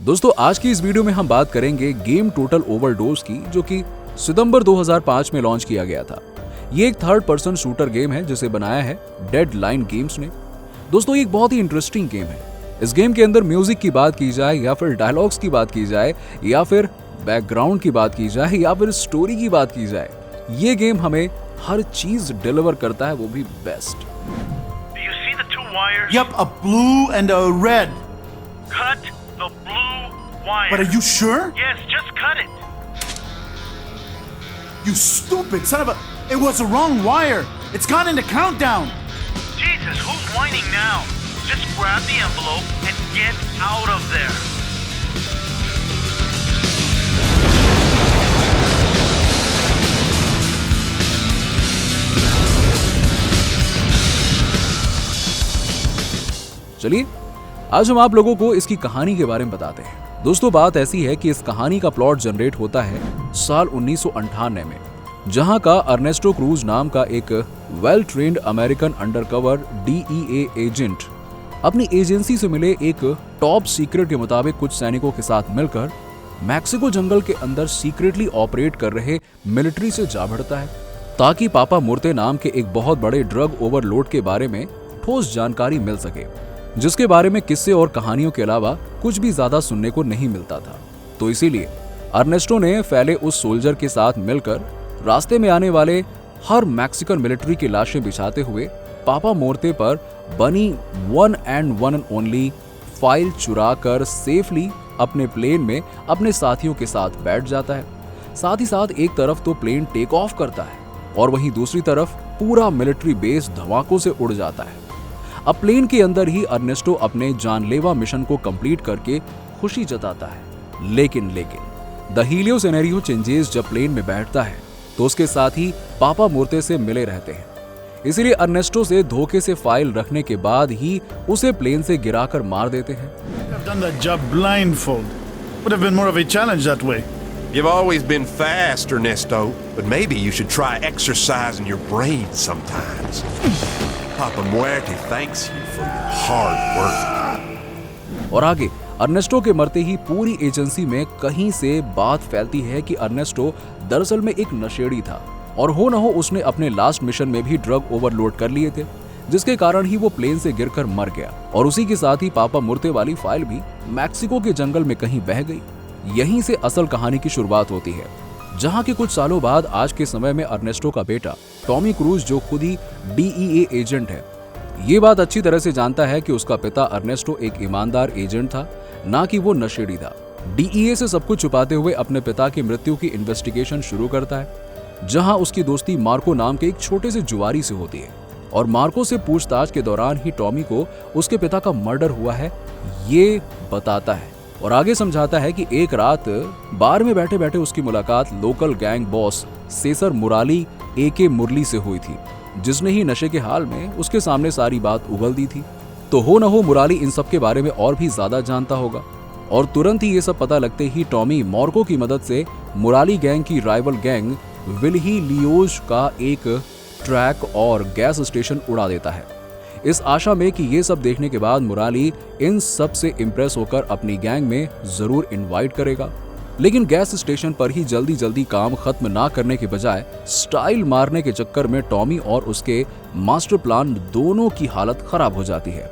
दोस्तों आज की इस वीडियो में हम बात करेंगे गेम टोटल ओवरडोज की, जो कि सितंबर 2005 में लॉन्च किया गया था। ये एक थर्ड पर्सन शूटर गेम है जिसे बनाया है डेडलाइन गेम्स ने। दोस्तों ये एक बहुत ही इंटरेस्टिंग गेम है। इस गेम के अंदर म्यूजिक की बात की जाए या फिर डायलॉग्स की बात की जाए या फिर बैकग्राउंड की बात की जाए या फिर स्टोरी की बात की जाए, ये गेम हमें हर चीज डिलीवर करता है, वो भी best. Do you see the two wires? Yep, a blue and a red. Cut the blue wire. But are you sure? Yes, just cut it. You stupid son of a... It was the wrong wire. It's gone into countdown. Jesus, who's whining now? Just grab the envelope and get out of there. चलिए आज हम आप लोगों को इसकी कहानी के बारे में बताते हैं। दोस्तों बात ऐसी है कि इस कहानी का प्लॉट जनरेट होता है साल 1998 में, जहां का अर्नेस्टो क्रूज नाम का एक well trained American undercover DEA agent अपनी एजेंसी से मिले एक टॉप सीक्रेट के मुताबिक कुछ सैनिकों के साथ मिलकर मैक्सिको जंगल के अंदर सीक्रेटली ऑपरेट कर रहे मिलिट्री से जा भिड़ता है, ताकि पापा मुर्ते नाम के एक बहुत बड़े ड्रग ओवरलोड के बारे में ठोस जानकारी मिल सके, जिसके बारे में किस्से और कहानियों के अलावा कुछ भी ज्यादा सुनने को नहीं मिलता था। तो इसीलिए अर्नेस्टो ने फैले उस सोल्जर के साथ मिलकर रास्ते में आने वाले हर मैक्सिकन मिलिट्री की लाशें बिछाते हुए पापा मोर्ते पर बनी वन एंड ओनली फाइल चुरा कर सेफली अपने प्लेन में अपने साथियों के साथ बैठ जाता है। साथ ही साथ एक तरफ तो प्लेन टेक ऑफ करता है और वहीं दूसरी तरफ पूरा मिलिट्री बेस धमाकों से उड़ जाता है। अब प्लेन के अंदर ही अर्नेस्टो अपने जानलेवा मिशन को कंप्लीट करके खुशी जताता है। लेकिन द हीलियो सिनेरियो चेंजेस जब प्लेन में बैठता है तो उसके साथ ही पापा मुर्ते से मिले रहते हैं। इसीलिए अर्नेस्टो से धोखे से फाइल रखने के बाद ही उसे प्लेन से गिराकर मार देते हैं। I've done that job blindfold. Would have been more of a challenge that way. You've always been fast, Ernesto, but maybe you should try exercising your brain sometimes. Papa Muerte thanks you for your hard work. और आगे Ernesto के मरते ही पूरी agency में कहीं से बात फैलती है कि अर्नेस्टो दरअसल में एक नशेड़ी था और हो न हो उसने अपने लास्ट मिशन में भी ड्रग ओवरलोड कर लिए थे, जिसके कारण ही वो प्लेन से गिरकर मर गया। और उसी के साथ ही पापा मुर्ते वाली फाइल भी मैक्सिको के जंगल में कहीं बह गई। यहीं से असल कहानी की शुरुआत होती है, जहां के कुछ सालों बाद आज के समय में अर्नेस्टो का बेटा टॉमी क्रूज, जो खुद ही DEA एजेंट है, ये बात अच्छी तरह से जानता है कि उसका पिता अर्नेस्टो एक ईमानदार एजेंट था, ना कि वो नशेड़ी था। DEA से सब कुछ छुपाते हुए अपने पिता की मृत्यु की इन्वेस्टिगेशन शुरू करता है, जहां उसकी दोस्ती मार्को नाम के एक छोटे से जुआरी से होती है। और मार्को से पूछताछ के दौरान ही टॉमी को उसके पिता का मर्डर हुआ है ये बताता है और आगे समझाता है कि एक रात बार में बैठे बैठे उसकी मुलाकात लोकल गैंग बॉस सेसर मुराली AK मुरली से हुई थी, जिसने ही नशे के हाल में उसके सामने सारी बात उगल दी थी। तो हो न हो मुराली इन सब के बारे में और भी ज्यादा जानता होगा और तुरंत ही ये सब पता लगते ही टॉमी मार्को की मदद से मुराली गैंग की राइवल गैंग विल्ही लियोज का एक ट्रैक और गैस स्टेशन उड़ा देता है, इस आशा में कि ये सब देखने के बाद मुराली इन सब से इम्प्रेस होकर अपनी गैंग में जरूर इनवाइट करेगा। लेकिन गैस स्टेशन पर ही जल्दी काम खत्म ना करने के बजाय स्टाइल मारने के चक्कर में टॉमी और उसके मास्टर प्लान दोनों की हालत खराब हो जाती है।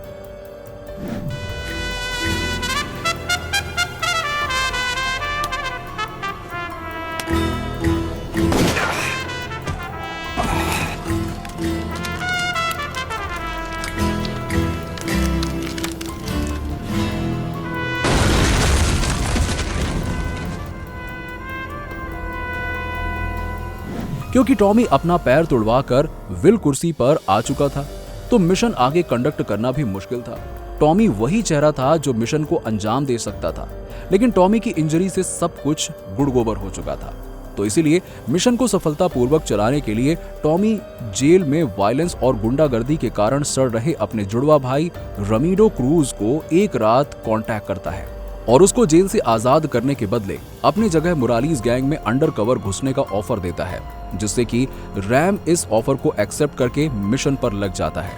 क्योंकि टॉमी अपना पैर तुड़वाकर विल कुर्सी पर आ चुका था, तो मिशन आगे कंडक्ट करना भी मुश्किल था। टॉमी वही चेहरा था जो मिशन को अंजाम दे सकता था, लेकिन टॉमी की इंजरी से सब कुछ गुड़गोबर हो चुका था। तो इसीलिए मिशन को सफलतापूर्वक चलाने के लिए टॉमी जेल में वायलेंस और गुंडागर्दी के कारण सड़ रहे अपने जुड़वा भाई रमीडो क्रूज को एक रात कांटेक्ट करता है और उसको जेल से आजाद करने के बदले अपनी जगह मुरालीज गैंग में अंडरकवर घुसने का ऑफर देता है, जिससे कि रैम इस ऑफर को एक्सेप्ट करके मिशन पर लग जाता है।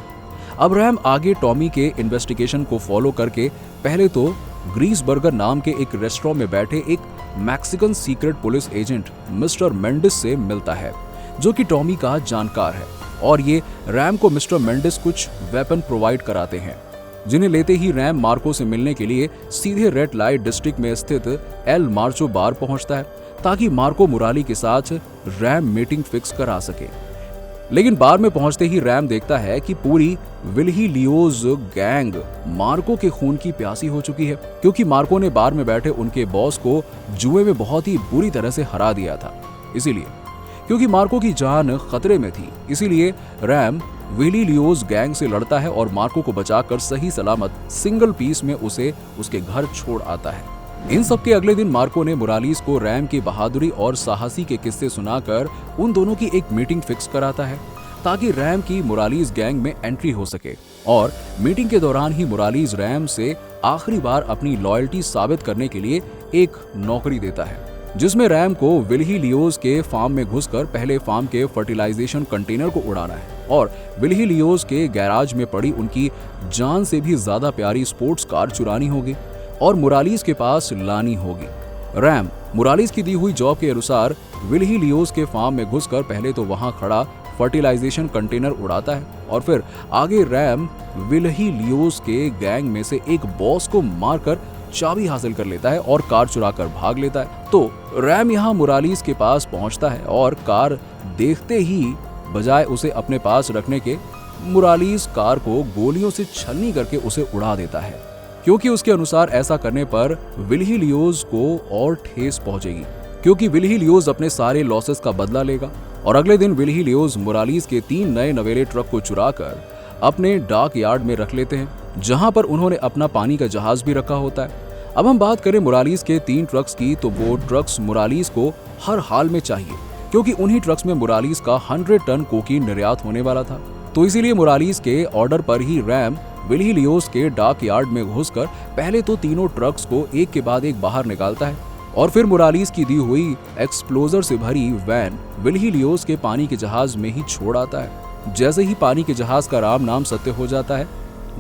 अब रैम आगे टॉमी के इन्वेस्टिगेशन को फॉलो करके पहले तो ग्रीस बर्गर नाम के एक रेस्टोरेंट में बैठे एक Mexican secret police agent mister Mendis से मिलता है, जो कि टॉमी का जानकार है। और ये रैम को मिस्टर मेंडिस कुछ वेपन प्रोवाइड कराते हैं, जिन्हें लेते ही रैम मार्को से मिलने के लिए सीधे रेड लाइट डिस्ट्रिक्ट में स्थित एल मार्चो बार पहुंचता है, ताकि मार्को मुराली के साथ रैम मीटिंग फिक्स करा सके। लेकिन बार में पहुंचते ही रैम देखता है कि पूरी विल्ही लियोज गैंग मार्को के खून की प्यासी हो चुकी है, क्योंकि मार्को ने बार में बैठे उनके बॉस को जुए में बहुत ही बुरी तरह से हरा दिया था। इसीलिए क्योंकि मार्को की जान खतरे में थी, इसीलिए रैम विली लियोज गैंग से लड़ता है और मार्को को बचाकर सही सलामत सिंगल पीस में उसे उसके घर छोड़ आता है। इन सब के अगले दिन मार्को ने मोरालिस को रैम की बहादुरी और साहसी के किस्से सुनाकर उन दोनों की एक मीटिंग फिक्स कराता है, ताकि रैम की मोरालिस गैंग में एंट्री हो सके। और मीटिंग के दौरान ही मोरालिस रैम से आखिरी बार अपनी लॉयल्टी साबित करने के लिए एक नौकरी देता है, जिसमें रैम को विल्ही लियोज के फार्म में घुसकर पहले फार्म के फर्टिलाइजेशन कंटेनर को उड़ाना है और विल्ही लियोज के गैराज में पड़ी उनकी जान से भी ज्यादा प्यारी स्पोर्ट्स कार चुरानी होगी और मोरालिस के पास लानी होगी। रैम मोरालिस की दी हुई जॉब के अनुसार विल्ही लियोज के फार्म में घुसकर पहले तो वहां खड़ा फर्टिलाइजेशन कंटेनर उड़ाता है और फिर आगे रैम विल्ही लियोज के गैंग में से एक बॉस को मारकर चाबी हासिल कर लेता है और कार चुराकर भाग लेता है। तो रैम यहाँ मोरालिस के पास पहुंचता है और कार देखते ही बजाय उसे अपने पास रखने के मोरालिस कार को गोलियों से छलनी करके उसे उड़ा देता है, क्योंकि उसके अनुसार ऐसा करने पर विल्ही लियोज को और ठेस पहुंचेगी, क्योंकि विल्ही लियोज अपने सारे लॉसेस का बदला लेगा। और अगले दिन विल्ही लियोज मोरालिस के 3 नए नवेले ट्रक को चुराकर अपने डाक यार्ड में रख लेते हैं, जहां पर उन्होंने अपना पानी का जहाज भी रखा होता है। अब हम बात करें मोरालिस के 3 ट्रक्स की, तो वो ट्रक्स मोरालिस को हर हाल में चाहिए, क्योंकि उन्हीं ट्रक्स में मोरालिस का 100 टन कोकीन निर्यात होने वाला था। तो इसीलिए मोरालिस के ऑर्डर पर ही रैम विल्ही लियोज के डाक यार्ड में घुसकर पहले तो तीनों ट्रक्स को एक के बाद एक बाहर निकालता है और फिर मोरालिस की दी हुई एक्सप्लोजर से भरी वैन विल्ही लियोज के पानी के जहाज में ही छोड़ आता है। जैसे ही पानी के जहाज का राम नाम सत्य हो जाता है,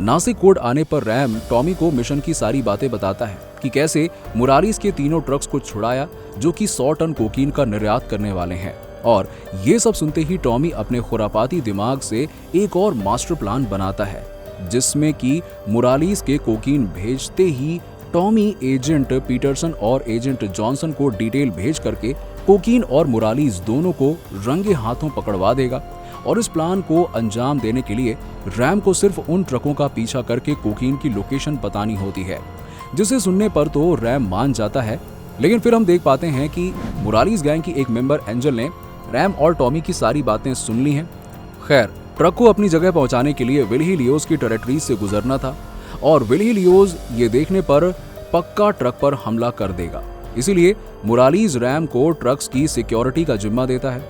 नासिक कोड आने पर रैम टॉमी को मिशन की सारी बातें बताता है कि कैसे मोरालिस के तीनों ट्रक्स को छुड़ाया, जो कि 100 टन कोकीन का निर्यात करने वाले हैं। और ये सब सुनते ही टॉमी अपने खुरापाती दिमाग से एक और मास्टर प्लान बनाता है, जिसमें कि मोरालिस के कोकीन भेजते ही टॉमी एजेंट पीटरसन और एजेंट जॉनसन को डिटेल भेज करके कोकीन और मोरालिस दोनों को रंगे हाथों पकड़वा देगा। और इस प्लान को अंजाम देने के लिए रैम को सिर्फ उन ट्रकों का पीछा करके कोकीन की लोकेशन बतानी होती है, जिसे सुनने पर तो रैम मान जाता है। लेकिन फिर हम देख पाते हैं कि मोरालिस गैंग की एक मेंबर एंजल ने रैम और टॉमी की सारी बातें सुन ली हैं। खैर, ट्रक को अपनी जगह पहुंचाने के लिए विल्ही लियोज की टेरिटरीज से गुजरना था और विल्ही लियोज ये देखने पर पक्का ट्रक पर हमला कर देगा। इसीलिए मोरालिस रैम को ट्रक्स की सिक्योरिटी का जिम्मा देता है,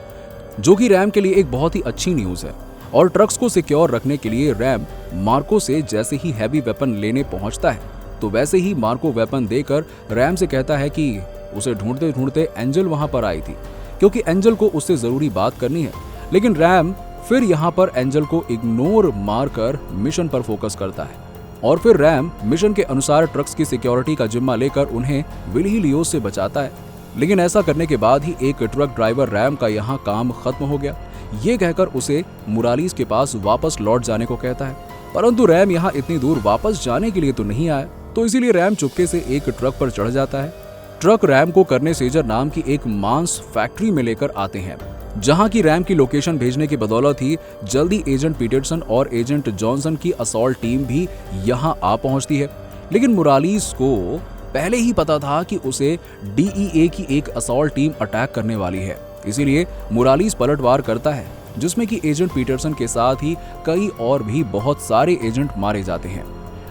जो कि रैम के लिए एक बहुत ही अच्छी न्यूज है। और ट्रक्स को सिक्योर रखने के लिए रैम मार्को से जैसे ही हैवी वेपन लेने पहुंचता है, तो वैसे ही मार्को वेपन देकर रैम से कहता है कि उसे ढूंढते ढूंढते एंजल वहां पर आई थी, क्योंकि एंजल को उससे जरूरी बात करनी है। लेकिन रैम फिर यहाँ पर एंजल को इग्नोर मारकर मिशन पर फोकस करता है और फिर रैम मिशन के अनुसार ट्रक्स की सिक्योरिटी का जिम्मा लेकर उन्हें विल्ही लियोज से बचाता है। लेकिन ऐसा करने के बाद ही एक ट्रक ड्राइवर रैम का यहाँ काम खत्म हो गया, ये कहकर उसे मोरालिस के पास वापस लौट जाने को कहता है। परंतु रैम यहाँ इतनी दूर वापस जाने के लिए तो नहीं आया, तो इसीलिए रैम चुपके से एक ट्रक पर चढ़ जाता है। ट्रक रैम को करने सेजर नाम की एक मांस फैक्ट्री में लेकर आते हैं, जहां की रैम की लोकेशन भेजने की बदौलत ही जल्दी एजेंट पीटरसन और एजेंट जॉनसन की असॉल्ट टीम भी यहां आ पहुंचती है। लेकिन मोरालिस को पहले ही पता था कि उसे DEA की एक असॉल्ट टीम अटैक करने वाली है, इसीलिए मोरालिस पलटवार करता है, जिसमें कि एजेंट पीटरसन के साथ ही कई और भी बहुत सारे एजेंट मारे जाते हैं।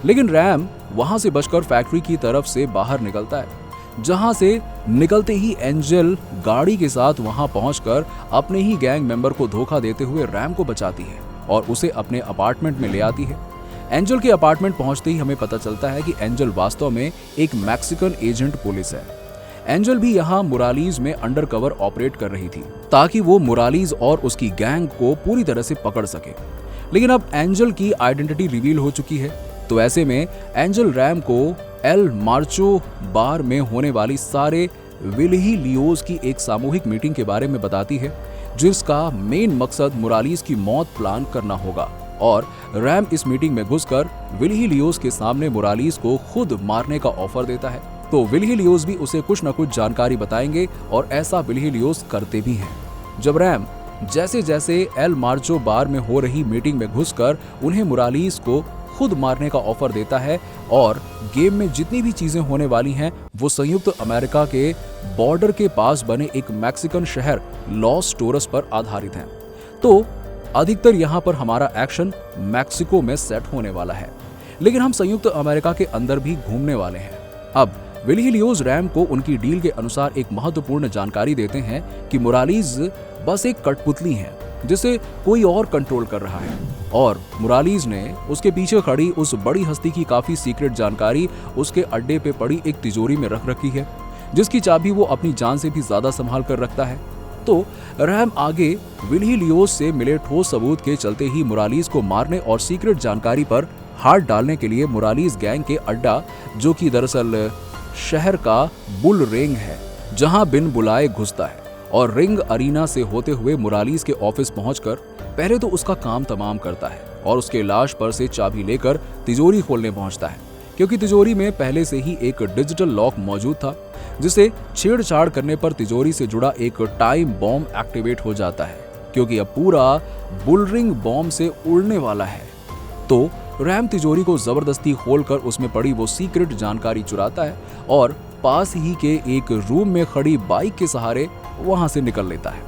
लेकिन रैम वहां से बचकर फैक्ट्री की तरफ से बाहर निकलता है, जहां से निकलते ही एंजल गाड़ी के साथ वहां पहुंचकर अपने ही गैंग मेंबर को धोखा देते हुए रैम को बचाती है और उसे अपने अपार्टमेंट में ले आती है। एंजल के अपार्टमेंट पहुंचते ही हमें पता चलता है कि एंजल वास्तव में एक मैक्सिकन एजेंट पुलिस है। एंजल भी यहाँ मोरालिस में अंडरकवर ऑपरेट कर रही थी, ताकि वो मोरालिस और उसकी गैंग को पूरी तरह से पकड़ सके। लेकिन अब एंजल की आइडेंटिटी रिवील हो चुकी है तो ऐसे में एंजल रैम को एल मार्चो बार में होने वाली सारे विल्ही लियोज की एक सामूहिक मीटिंग के बारे में बताती है, जिसका मेन मकसद मोरालिस की मौत प्लान करना होगा। और रैम इस मीटिंग में घुसकर विल्ही लियोज के सामने मोरालिस को खुद मारने का ऑफर देता है। तो विल्ही लियोज भी उसे कुछ न कुछ जानकारी बताएंगे और ऐसा विल्ही लियोज करते भी हैं। जब रैम जैसे जैसे एल मार्चो बार में हो रही मीटिंग में घुसकर उन्हें मोरालिस को खुद मारने का ऑफर देता है और गेम में जितनी भी चीजें होने वाली हैं वो संयुक्त अमेरिका के बॉर्डर के पास बने एक मैक्सिकन शहर लॉस टोरस पर आधारित हैं। तो अधिकतर यहाँ पर हमारा एक्शन मैक्सिको में सेट होने वाला है, लेकिन हम संयुक्त अमेरिका के अंदर भी घूमने वाले हैं। अब विल्ही लियोज रैम को उनकी डील के अनुसार एक महत्वपूर्ण जानकारी देते हैं कि मोरालिस बस एक कठपुतली है जिसे कोई और कंट्रोल कर रहा है, और मोरालिस ने उसके पीछे खड़ी उस बड़ी हस्ती की काफी सीक्रेट जानकारी उसके अड्डे पे पड़ी एक तिजोरी में रख रखी है, जिसकी चाबी वो अपनी जान से भी ज्यादा संभाल कर रखता है। तो रैम आगे विल्ही लियोज से मिले ठोस सबूत के चलते ही मोरालिस को मारने और सीक्रेट जानकारी पर हाथ डालने के लिए मोरालिस गैंग के अड्डा, जो कि दरअसल शहर का बुल रिंग है, जहां बिन बुलाए घुसता है और रिंग अरीना से होते हुए मोरालिस के ऑफिस पहुंचकर पहले तो उसका काम तमाम करता है और उसके लाश पर से चाबी लेकर तिजोरी खोलने पहुंचता है, क्योंकि तिजोरी में पहले से ही एक डिजिटल लॉक मौजूद था, जिसे छेड़छाड़ करने पर तिजोरी से जुड़ा एक टाइम बॉम्ब एक्टिवेट हो जाता है, क्योंकि अब पूरा बुल रिंग बॉम्ब से उड़ने वाला है। तो रैम तिजोरी को जबरदस्ती खोलकर उसमें पड़ी वो सीक्रेट जानकारी चुराता है और पास ही के एक रूम में खड़ी बाइक के सहारे वहां से निकल लेता है।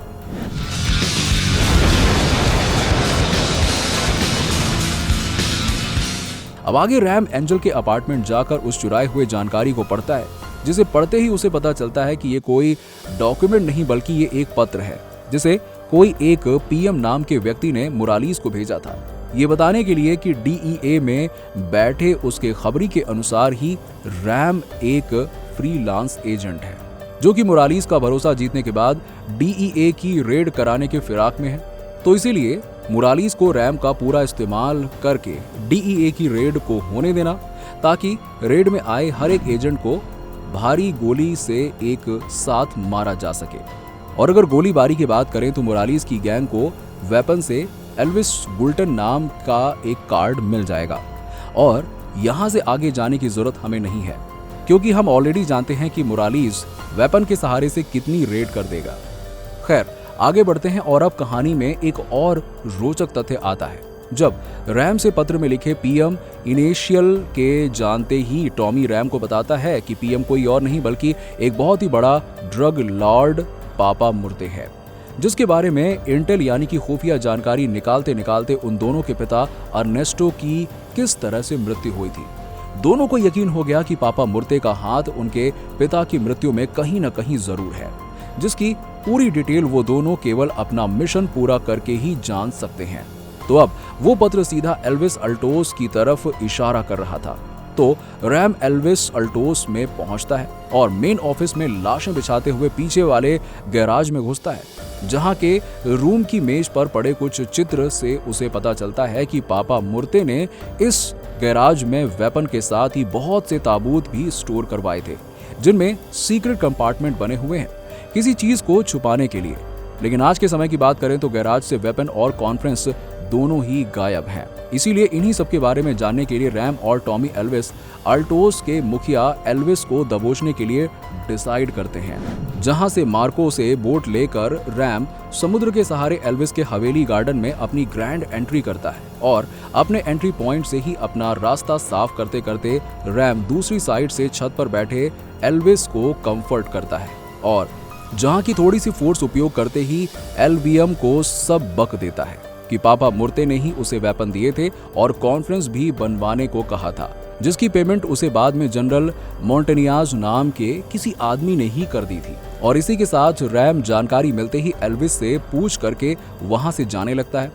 अब आगे रैम एंजल के अपार्टमेंट जाकर उस चुराए हुए जानकारी को पढ़ता है, जिसे पढ़ते ही उसे पता चलता है कि ये कोई डॉक्यूमेंट नहीं बल्कि ये एक पत्र है, जिसे कोई एक पीएम नाम के व्यक्ति ने मोरालिस को भेजा था, ये बताने के लिए कि डीईए में बैठे उसके खबरी के अनुसार ही रैम एक फ्रीलांस एजेंट है, जो कि मोरालिस का भरोसा जीतने के बाद डीईए की रेड कराने के फिराक में है। तो इसीलिए मोरालिस को रैम का पूरा इस्तेमाल करके डीईए की रेड को होने देना, ताकि रेड में आए हर एक एजेंट को भारी गोली से एक साथ मारा जा सके। और अगर गोलीबारी की बात करें तो मोरालिस की गैंग को वेपन से एल्विस गुल्टन नाम का एक कार्ड मिल जाएगा, और यहां से आगे जाने की जरूरत हमें नहीं है, क्योंकि हम ऑलरेडी जानते हैं कि मोरालिस वेपन के सहारे से कितनी रेड कर देगा। खैर, आगे बढ़ते हैं और अब कहानी में एक और रोचक तथ्य आता है। जब रैम से पत्र में लिखे पीएम इनिशियल के जानते ही टॉमी रैम को बताता है कि पीएम कोई और नहीं बल्कि एक बहुत ही बड़ा ड्रग लॉर्ड पापा मुर्ते है, जिसके बारे में इंटेल यानी कि खुफिया जानकारी निकालते निकालते उन दोनों के पिता अर्नेस्टो की किस तरह से मृत्यु हुई थी। दोनों को यकीन हो गया कि पापा मुर्ते का हाथ उनके पिता की मृत्यु में कहीं न कहीं जरूर है, जिसकी पूरी डिटेल वो दोनों केवल अपना मिशन पूरा करके ही जान सकते हैं। तो अब वो पत्र सीधा एल्विस अल्टोस की तरफ इशारा कर रहा था। तो रैम एल्विस अल्टोस में पहुंचता है और मेन ऑफिस में लाशें बिछाते हुए पीछे वाले गैराज में घुसता है, जहां के रूम की मेज पर पड़े कुछ चित्र से उसे पता चलता है कि पापा मुर्ते ने इस गैराज में वेपन के साथ ही बहुत से ताबूत भी स्टोर करवाए थे, जिनमें सीक्रेट कंपार्टमेंट बने हुए हैं किसी चीज को छुपाने के लिए। लेकिन आज के समय की बात करें तो गैराज से वेपन और कॉन्फ्रेंस दोनों ही गायब हैं। इसीलिए इन्हीं सब के बारे में जानने के लिए रैम और टॉमी एल्विस अल्टोस के मुखिया एल्विस को दबोचने के लिए डिसाइड करते हैं, जहां से मार्को से बोट लेकर रैम समुद्र के सहारे एल्विस के हवेली गार्डन में अपनी ग्रैंड एंट्री करता है और अपने एंट्री पॉइंट से ही अपना रास्ता साफ करते करते रैम दूसरी साइड से छत पर बैठे एल्विस को कंफर्ट करता है और जहां की थोड़ी सी फोर्स उपयोग करते ही एलवीएम को सब बक देता है कि पापा मुर्ते ने ही उसे वेपन दिए थे और कॉन्फ्रेंस भी बनवाने को कहा था, जिसकी पेमेंट उसे बाद में जनरल मोंटेनियाज नाम के किसी आदमी ने ही कर दी थी। और इसी के साथ रैम जानकारी मिलते ही एल्विस से पूछ करके वहां से जाने लगता है।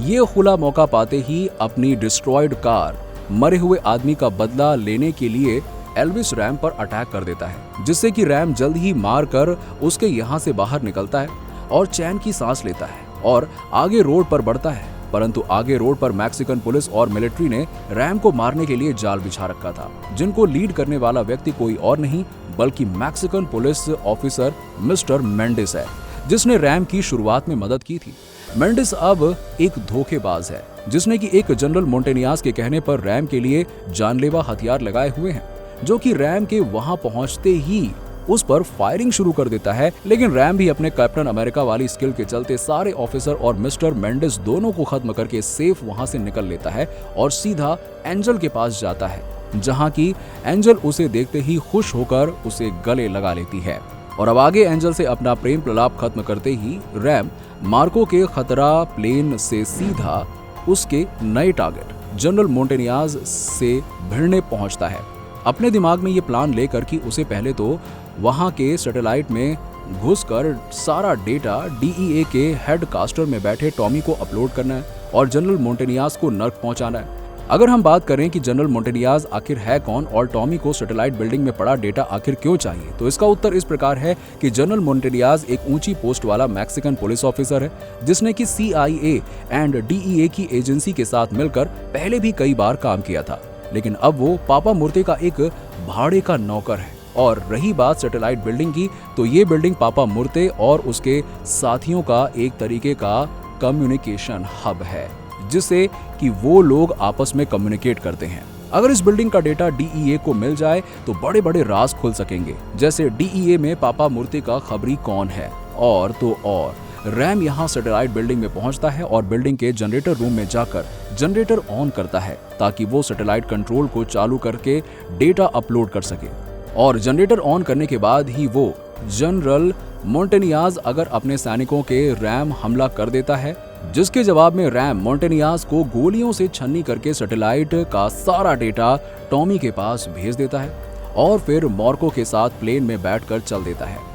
ये खुला मौका पाते ही अपनी डिस्ट्रॉयड कार मरे हुए आदमी का बदला लेने के लिए एल्विस रैम पर अटैक कर देता है, जिससे कि रैम जल्द ही मार कर उसके यहाँ से बाहर निकलता है और चैन की सांस लेता है और आगे रोड पर बढ़ता है। परंतु आगे रोड पर मैक्सिकन पुलिस और मिलिट्री ने रैम को मारने के लिए जाल बिछा रखा था, जिनको लीड करने वाला व्यक्ति कोई और नहीं बल्कि Mexican police officer mister Mendis है, जिसने रैम की शुरुआत में मदद की थी। मेंडिस अब एक धोखेबाज है, जिसने कि एक जनरल मोंटेनियास के कहने पर रैम के लिए जानलेवा हथियार लगाए हुए हैं, जो कि रैम के वहां पहुंचते ही उस पर फायरिंग शुरू कर देता है। लेकिन रैम भी अपने कैप्टन अमेरिका वाली स्किल के चलते सारे ऑफिसर और मिस्टर मेंडिस दोनों को खत्म करके सेफ वहां से निकल लेता है और सीधा एंजल के पास जाता है, जहां की एंजल उसे देखते ही खुश होकर उसे गले लगा लेती है। और अब आगे एंजल से अपना प्रेम प्रलाप खत्म करते ही रैम मार्को के खतरा प्लेन से सीधा उसके नए टारगेट जनरल मोंटेनियाज से भिड़ने पहुंचता है, अपने दिमाग में ये प्लान लेकर कि उसे पहले तो वहां के सैटेलाइट में घुसकर सारा डेटा DEA के हेड कास्टर में बैठे टॉमी को अपलोड करना है और जनरल मोंटेनियाज को नर्क पहुंचाना है। अगर हम बात करें कि जनरल मोंटेनियाज आखिर है कौन और टॉमी को सैटेलाइट बिल्डिंग में पड़ा डेटा आखिर क्यों चाहिए, तो इसका उत्तर इस प्रकार है कि जनरल मोंटेनियाज एक ऊंची पोस्ट वाला मैक्सिकन पुलिस ऑफिसर है, जिसने कि CIA एंड DEA की एजेंसी के साथ मिलकर पहले भी कई बार काम किया था, लेकिन अब वो पापा मूर्ते का एक भाड़े का नौकर है। और रही बात सैटेलाइट बिल्डिंग की, तो ये बिल्डिंग पापा मूर्ते और उसके साथियों का एक तरीके का कम्युनिकेशन हब है, जिससे कि वो लोग आपस में कम्युनिकेट करते हैं। अगर इस बिल्डिंग का डेटा DEA को मिल जाए तो बड़े बड़े राज खुल सकेंगे, जैसे DEA में पापा मूर्ते का खबरी कौन है। और तो और रैम यहाँ सैटेलाइट बिल्डिंग में पहुंचता है और बिल्डिंग के जनरेटर रूम में जाकर जनरेटर ऑन करता है ताकि वो सैटेलाइट कंट्रोल को चालू करके डेटा अपलोड कर सके। और जनरेटर ऑन करने के बाद ही वो जनरल मोंटेनियाज अगर अपने सैनिकों के रैम हमला कर देता है, जिसके जवाब में रैम मोंटेनियाज को गोलियों से छन्नी करके सैटेलाइट का सारा डेटा टॉमी के पास भेज देता है और फिर मार्को के साथ प्लेन में बैठकर चल देता है।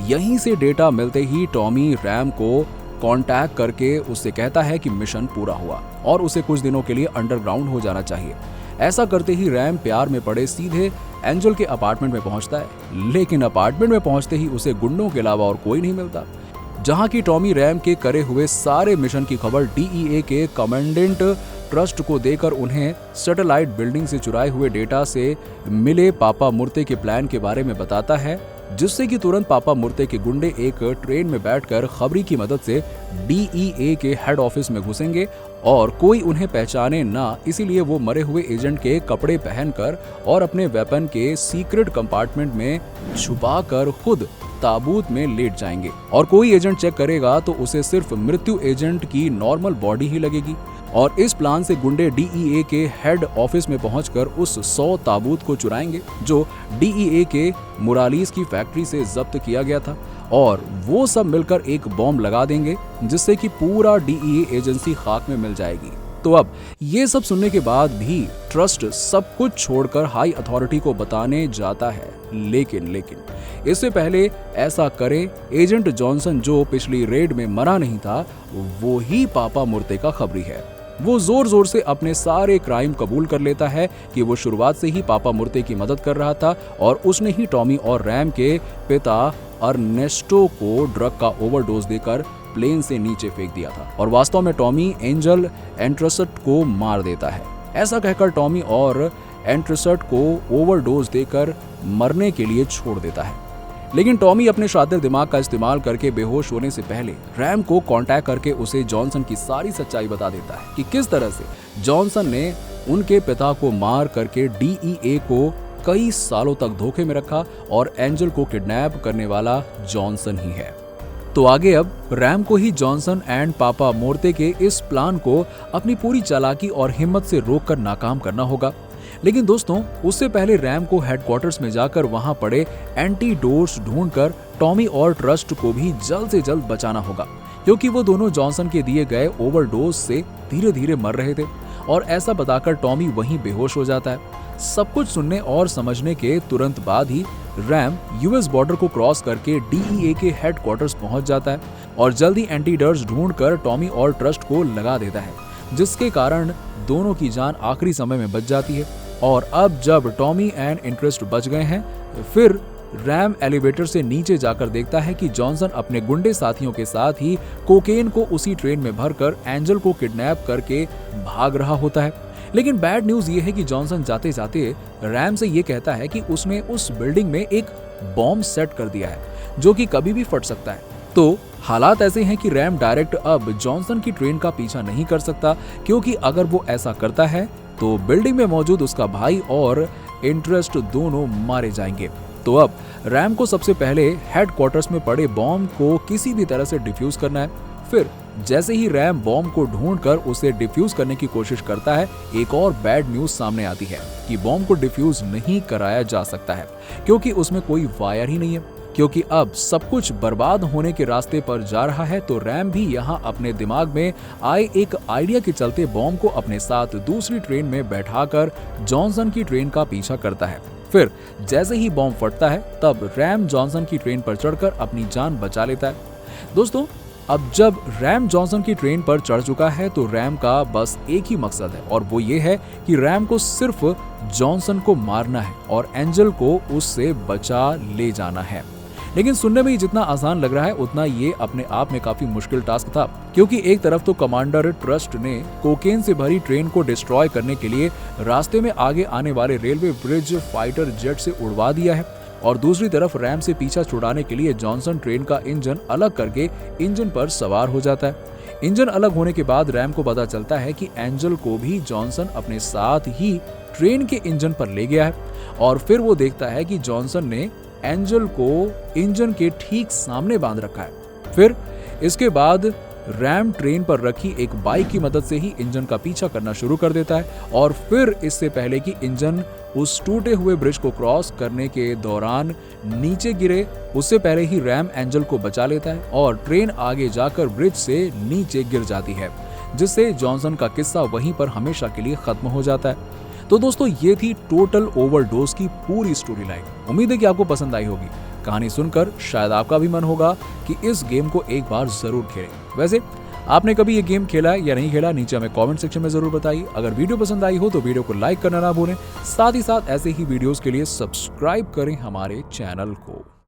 यहीं से डेटा मिलते ही टॉमी रैम को कांटेक्ट करके उससे कहता है कि मिशन पूरा हुआ और उसे कुछ दिनों के लिए अंडरग्राउंड हो जाना चाहिए। ऐसा करते ही रैम प्यार में पड़े सीधे एंजल के अपार्टमेंट में पहुंचता है, लेकिन अपार्टमेंट में पहुंचते ही उसे गुंडों के अलावा और कोई नहीं मिलता, जहां की टॉमी रैम के करे हुए सारे मिशन की खबर DEA के कमांडेंट ट्रस्ट को देकर उन्हें सैटेलाइट बिल्डिंग से चुराए हुए डेटा से मिले पापा मूर्ते के प्लान के बारे में बताता है, जिससे कि तुरंत पापा मूर्ते के गुंडे एक ट्रेन में बैठकर खबरी की मदद से DEA के हेड ऑफिस में घुसेंगे और कोई उन्हें पहचाने ना, इसीलिए वो मरे हुए एजेंट के कपड़े पहनकर और अपने वेपन के सीक्रेट कंपार्टमेंट में छुपाकर खुद ताबूत में लेट जाएंगे और कोई एजेंट चेक करेगा तो उसे सिर्फ मृत्यु एजेंट की नॉर्मल बॉडी ही लगेगी। और इस प्लान से गुंडे DEA के हेड ऑफिस में पहुंचकर उस 100 ताबूत को चुराएंगे जो DEA के मोरालिस की फैक्ट्री से जब्त किया गया था, और वो सब मिलकर एक बॉम्ब लगा देंगे जिससे कि पूरा DEA एजेंसी खाक में मिल जाएगी। तो अब ये सब सुनने के बाद भी ट्रस्ट सब कुछ छोड़कर हाई अथॉरिटी को बताने जाता है, लेकिन इससे पहले ऐसा करे एजेंट जॉनसन, जो पिछली रेड में मरा नहीं था, वो ही पापा मूर्ते का खबरी है। वो जोर जोर से अपने सारे क्राइम कबूल कर लेता है कि वो शुरुआत से ही पापा मूर्ते की मदद कर रहा था और उसने ही टॉमी और रैम के पिता अर्नेस्टो को ड्रग का ओवरडोज देकर प्लेन से नीचे फेंक दिया था और वास्तव में टॉमी एंजल एंट्रसट को मार देता है। ऐसा कहकर टॉमी और एंट्रसट को ओवरडोज देकर मरने के लिए छोड़ देता है, लेकिन टॉमी अपने शातिर दिमाग का इस्तेमाल करके बेहोश होने से पहले रैम को कांटेक्ट करके उसे जॉनसन की सारी सच्चाई बता देता है कि किस तरह से जॉनसन ने उनके पिता को मार करके DEA को कई सालों तक धोखे में रखा और एंजल को किडनैप करने वाला जॉनसन ही है। तो आगे अब रैम को ही जॉनसन एंड पापा मूर्ते के इस प्लान को अपनी पूरी चालाकी और हिम्मत से रोककर नाकाम करना होगा। लेकिन दोस्तों, उससे पहले रैम को हेडक्वार्टर्स में जाकर वहां पड़े एंटीडोट्स ढूंढकर टॉमी और ट्रस्ट को भी जल्द से जल्द बचाना होगा, क्योंकि वो दोनों जॉनसन के दिए गए ओवरडोज से धीरे धीरे मर रहे थे। और ऐसा बताकर टॉमी वहीं बेहोश हो जाता है। सब कुछ सुनने और समझने के तुरंत बाद ही रैम US बॉर्डर को क्रॉस करके DEA के हेडक्वार्टर्स पहुंच जाता है और जल्दी एंटीडोट्स ढूंढकर टॉमी और ट्रस्ट को लगा देता है, जिसके कारण दोनों की जान आखिरी समय में बच जाती है। और अब जब टॉमी एंड इंटरेस्ट बच गए हैं, फिर रैम एलिवेटर से नीचे जाकर देखता है कि जॉनसन अपने गुंडे साथियों के साथ ही कोकेन को उसी ट्रेन में भरकर एंजल को किडनैप करके भाग रहा होता है। लेकिन बैड न्यूज ये है कि जॉनसन जाते जाते रैम से ये कहता है कि उसने उस बिल्डिंग में एक बॉम्ब सेट कर दिया है जो कि कभी भी फट सकता है। तो हालात ऐसे हैं कि रैम डायरेक्ट अब जॉनसन की ट्रेन का पीछा नहीं कर सकता, क्योंकि अगर वो ऐसा करता है तो बिल्डिंग में मौजूद उसका भाई और इंटरेस्ट दोनों मारे जाएंगे। तो अब रैम को सबसे पहले हेडक्वार्टर्स में पड़े बॉम्ब को किसी भी तरह से डिफ्यूज करना है। फिर जैसे ही रैम बॉम्ब को ढूंढकर उसे डिफ्यूज करने की कोशिश करता है, एक और बैड न्यूज सामने आती है कि बॉम्ब को डिफ्यूज नहीं कराया जा सकता है, क्योंकि उसमें कोई वायर ही नहीं है। क्योंकि अब सब कुछ बर्बाद होने के रास्ते पर जा रहा है, तो रैम भी यहाँ अपने दिमाग में आए एक आइडिया के चलते बॉम्ब को अपने साथ दूसरी ट्रेन में बैठाकर जॉनसन की ट्रेन का पीछा करता है। फिर जैसे ही बॉम्ब फटता है, तब रैम जॉनसन की ट्रेन पर चढ़कर अपनी जान बचा लेता है। दोस्तों, अब जब रैम जॉनसन की ट्रेन पर चढ़ चुका है, तो रैम का बस एक ही मकसद है, और वो ये है कि रैम को सिर्फ जॉनसन को मारना है और एंजल को उससे बचा ले जाना है। लेकिन सुनने में ही जितना आसान लग रहा है, उतना ये अपने आप में काफी मुश्किल टास्क था, क्योंकि एक तरफ तो कमांडर ट्रस्ट ने कोकेन से भरी ट्रेन को डिस्ट्रॉय करने के लिए रास्ते में आगे आने वाले रेलवे ब्रिज फाइटर जेट से उड़वा दिया है, और दूसरी तरफ रैम से पीछा छुड़ाने के लिए जॉनसन ट्रेन का इंजन अलग करके इंजन पर सवार हो जाता है। इंजन अलग होने के बाद रैम को पता चलता है कि एंजल को भी जॉनसन अपने साथ ही ट्रेन के इंजन पर ले गया है, और फिर वो देखता है कि जॉनसन ने एंजल को इंजन के ठीक सामने बांध रखा है। फिर इसके बाद रैम ट्रेन पर रखी एक बाइक की मदद से ही इंजन का पीछा करना शुरू कर देता है, और फिर इससे पहले कि इंजन उस टूटे हुए ब्रिज को क्रॉस करने के दौरान नीचे गिरे, उससे पहले ही रैम एंजल को बचा लेता है और ट्रेन आगे जाकर ब्रिज से नीचे गिर जाती है, जिससे जॉनसन का किस्सा वहीं पर हमेशा के लिए खत्म हो जाता है। तो दोस्तों, ये थी टोटल ओवरडोज की पूरी स्टोरी लाइन। उम्मीद है कि आपको पसंद आई होगी। कहानी सुनकर शायद आपका भी मन होगा कि इस गेम को एक बार जरूर खेलें। वैसे आपने कभी ये गेम खेला है या नहीं खेला, नीचे हमें कमेंट सेक्शन में जरूर बताइए। अगर वीडियो पसंद आई हो तो वीडियो को लाइक करना ना भूलें, साथ ही साथ ऐसे ही वीडियोस के लिए सब्सक्राइब करें हमारे चैनल को।